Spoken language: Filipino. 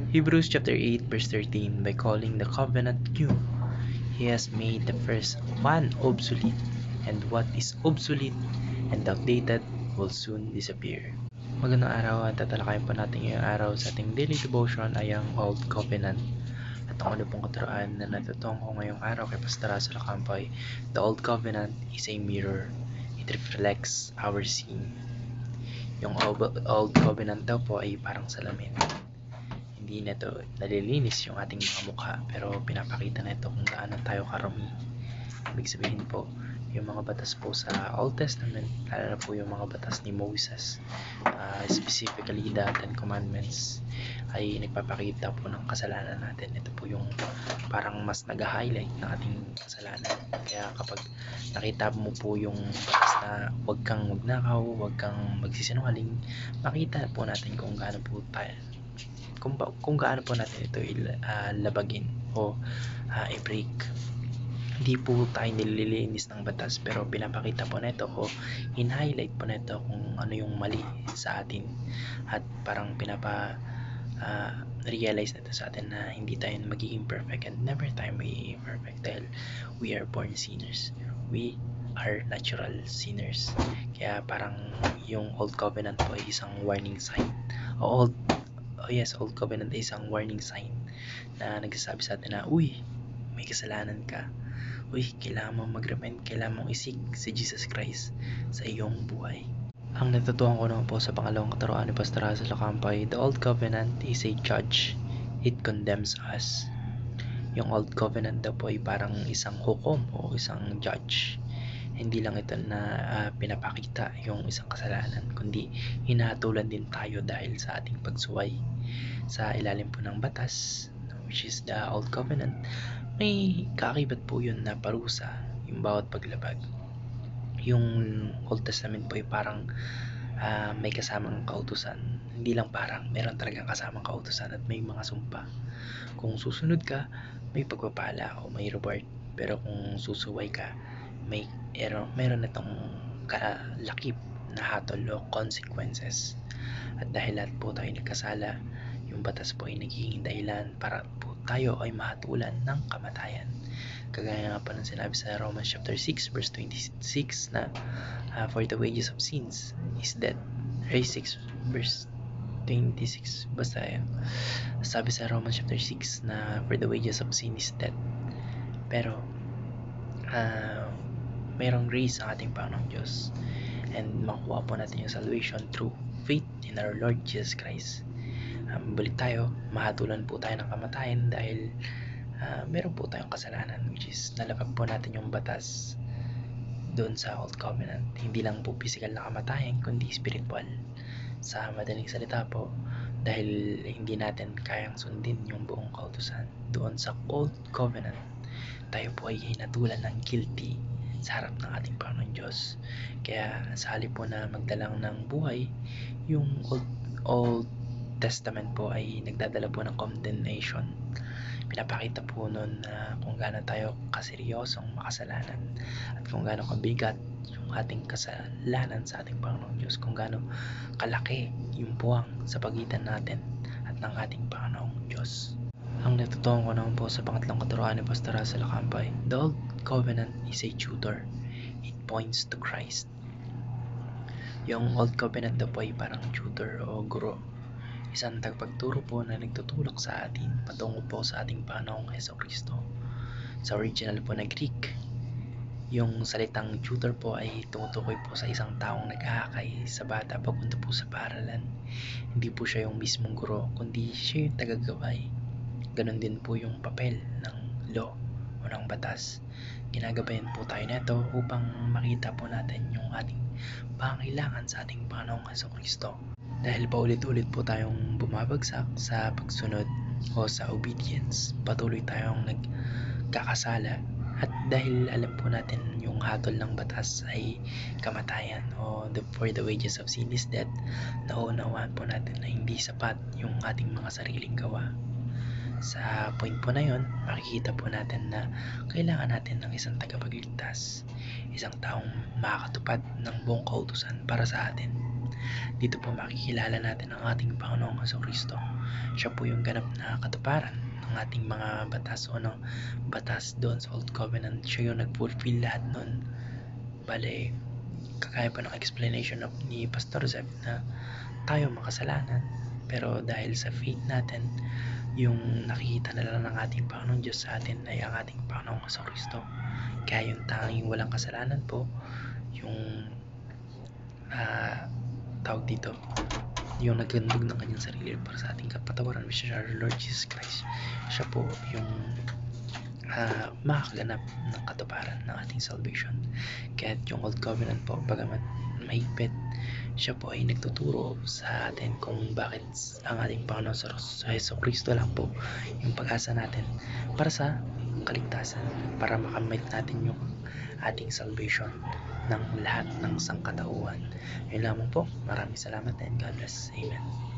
Hebrews chapter 8 verse 13, by calling the covenant new, he has made the first one obsolete, and what is obsolete and outdated will soon disappear. Magandang araw, at tatalakayin po natin ngayong araw sa ating daily devotion ay ang Old Covenant. At ang ano pong katuroan na natutuhan ko ngayong araw kay Pastor Russell Ocampo ay, the Old Covenant is a mirror. It reflects our sin. Yung Old Covenant daw po ay parang salamin. Hindi na ito nalilinis yung ating mga mukha, pero pinapakita na ito kung gaano tayo karumi. Ibig sabihin po, yung mga batas po sa Old Testament, lalo na po yung mga batas ni Moses, specifically the Ten Commandments, ay nagpapakita po ng kasalanan natin. Ito po yung parang mas nag-highlight ng ating kasalanan. Kaya kapag nakita mo po yung batas na huwag kang magnakaw, huwag kang magsisinungaling, makita po natin kung gaano po tayo, kung gaano po natin ito labagin o i-break. Hindi po tayo nililinis ng batas, pero pinapakita po nito o in-highlight po nito kung ano yung mali sa atin, at parang realize nito sa atin na hindi tayo magiging perfect, and never tayo magiging perfect dahil we are born sinners. We are natural sinners. Kaya parang yung Old Covenant po ay isang warning sign. Old Covenant ay isang warning sign na nagsasabi sa atin na, uy, may kasalanan ka. Uy, kailangan mong mag-repent, kailangan mong isig si Jesus Christ sa iyong buhay. Ang natutuhan ko naman po sa pangalawang katuroan ni Pastor Russell Ocampo ay, the Old Covenant is a judge. It condemns us. Yung Old Covenant daw po ay parang isang hukom o isang judge. Hindi lang ito na pinapakita yung isang kasalanan, kundi hinahatulan din tayo dahil sa ating pagsuway sa ilalim po ng batas, which is the Old Covenant. May kaakibat po yun na parusa yung bawat paglabag. Yung Old Testament po ay parang may kasamang kautusan. Hindi lang parang, meron talagang kasamang kautusan at may mga sumpa. Kung susunod ka, may pagpapala o may reward. Pero kung susuway ka, meron itong kalakip na hatol o consequences. At dahil lahat po tayo nagkasala, yung batas po ay nagiging dahilan para po tayo ay mahatulan ng kamatayan. Kagaya nga po ng sinabi sa Romans chapter 6 verse 26 na for the wages of sins is death. 6 verse 26, basta yan. Sabi sa Romans chapter 6 na for the wages of sin is death. Pero mayroong grace ang ating Panginoong Diyos, and makuha po natin yung salvation through faith in our Lord Jesus Christ. Balik tayo, mahatulan po tayo ng kamatayan dahil meron po tayong kasalanan, which is nalabag po natin yung batas doon sa Old Covenant. Hindi lang po physical na kamatayan, kundi spiritual. Sa madaling salita po, dahil hindi natin kayang sundin yung buong kautusan doon sa Old Covenant, tayo po ay hinatulan ng guilty sa harap ng ating Panginoon Diyos. Kaya sa halip po na magdalang ng buhay, yung Old Testament po ay nagdadala po ng condemnation. Pinapakita po nun na kung gaano tayo kaseryosong makasalanan at kung gaano kabigat yung ating kasalanan sa ating Panginoong Diyos, kung gaano kalaki yung buwang sa pagitan natin at ng ating Panginoong Diyos. Ang natutuhan ko naman po sa pangatlong katuroan ni Pastor Russell Ocampo ay, the Old Covenant is a tutor. It points to Christ. Yung Old Covenant daw po ay parang tutor o guro, isang tagapagturo po na nagtutulak sa atin patungo po sa ating Panginoong Hesukristo. Sa original po na Greek, yung salitang tutor po ay tumutukoy po sa isang taong nag-aakay sa bata papunta po sa paaralan. Hindi po siya yung mismong guro, kundi siya yung tagagabay. Ganon din po yung papel ng law o ng batas. Ginagabayan po tayo nito upang makita po natin yung ating pangailangan sa ating Panginoong Hesukristo. Dahil paulit-ulit po tayong bumabagsak sa pagsunod o sa obedience, patuloy tayong nagkakasala, at dahil alam po natin yung hatol ng batas ay kamatayan o for the wages of sin is death, nauunawaan po natin na hindi sapat yung ating mga sariling gawa. Sa point po na yon, makikita po natin na kailangan natin ng isang tagapagligtas, isang taong makakatupad ng buong kautusan para sa atin. Dito po makikilala natin ang ating Panginoong Jesucristo. Siya po yung ganap na katuparan ng ating mga batas o batas doon sa Old Covenant. Siya yung nag-fulfill lahat nun. Bale, kagaya pa ng explanation ni Pastor Zeb na tayo makasalanan, pero dahil sa faith natin, yung nakikita na lang ng ating Panginoong Diyos sa atin ay ang ating Panginoong Jesucristo. Kaya yung tanging walang kasalanan po, yung tawag dito, yung naghandog ng kanyang sarili para sa ating kapatawaran, which is our Lord Jesus Christ. Siya po yung makaganap ng katuparan ng ating salvation. Kaya yung Old Covenant po, bagamat mahigpit, siya po ay nagtuturo sa atin kung bakit ang ating Panginoon sa Jesucristo lang po yung pag-asa natin para sa kaligtasan, para makamit natin yung ating salvation ng lahat ng sangkatauhan. Yun lamang po. Maraming salamat and God bless. Amen.